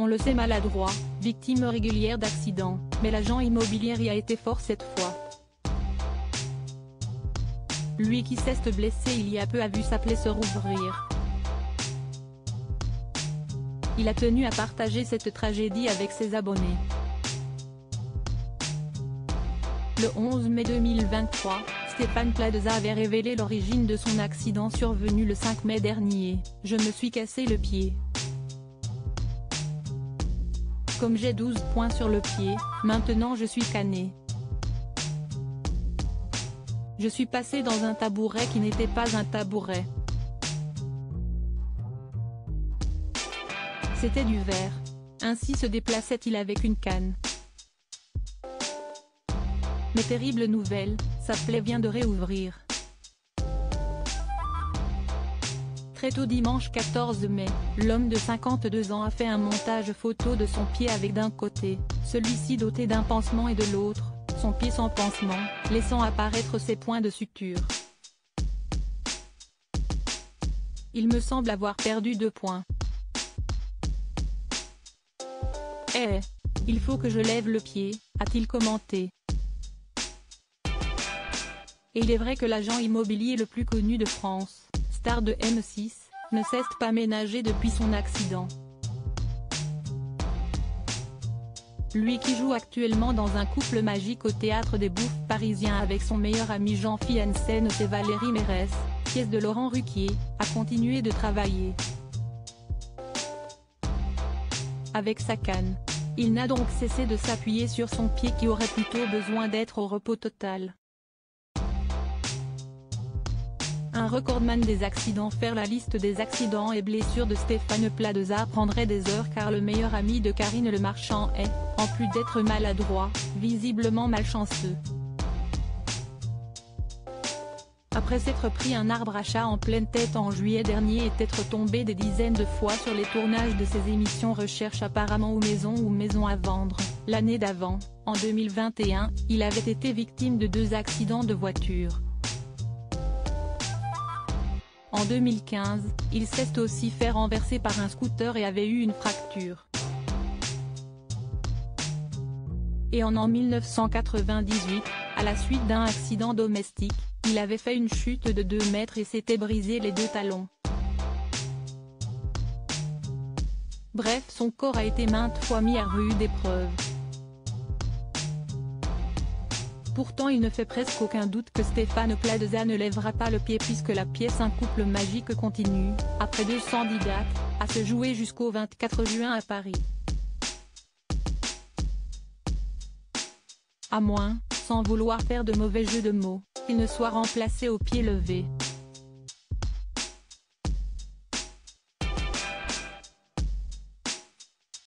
on le sait maladroit, victime régulière d'accidents, mais l'agent immobilier y a été fort cette fois. Lui qui s'est blessé il y a peu a vu sa plaie se rouvrir. Il a tenu à partager cette tragédie avec ses abonnés. Le 11 mai 2023, Stéphane Plaza avait révélé l'origine de son accident survenu le 5 mai dernier. « Je me suis cassé le pied. Comme j'ai 12 points sur le pied, maintenant je suis cané. Je suis passé dans un tabouret qui n'était pas un tabouret. C'était du verre. Ainsi se déplaçait-il avec une canne. Mais terrible nouvelle, sa plaie vient de réouvrir. » Très tôt dimanche 14 mai, l'homme de 52 ans a fait un montage photo de son pied avec d'un côté, celui-ci doté d'un pansement et de l'autre, son pied sans pansement, laissant apparaître ses points de suture. « Il me semble avoir perdu 2 points. Il faut que je lève le pied », a-t-il commenté. Et il est vrai que l'agent immobilier le plus connu de France, star de M6, ne s'est pas ménagé depuis son accident. Lui qui joue actuellement dans un couple magique au Théâtre des Bouffes parisien avec son meilleur ami Jean-Philippe Janssen et Valérie Mérès, pièce de Laurent Ruquier, a continué de travailler. Avec sa canne. Il n'a donc cessé de s'appuyer sur son pied qui aurait plutôt besoin d'être au repos total. Un recordman des accidents. Faire la liste des accidents et blessures de Stéphane Plaza prendrait des heures car le meilleur ami de Karine Le Marchand est, en plus d'être maladroit, visiblement malchanceux. Après s'être pris un arbre à chat en pleine tête en juillet dernier et être tombé des dizaines de fois sur les tournages de ses émissions Recherche apparemment ou Maison à vendre, l'année d'avant, en 2021, il avait été victime de 2 accidents de voiture. En 2015, il s'est aussi fait renverser par un scooter et avait eu une fracture. Et en 1998, à la suite d'un accident domestique, il avait fait une chute de 2 mètres et s'était brisé les 2 talons. Bref, son corps a été maintes fois mis à rude épreuve. Pourtant il ne fait presque aucun doute que Stéphane Plaza ne lèvera pas le pied puisque la pièce Un couple magique continue, après 210 dates, à se jouer jusqu'au 24 juin à Paris. À moins, sans vouloir faire de mauvais jeux de mots, qu'il ne soit remplacé au pied levé.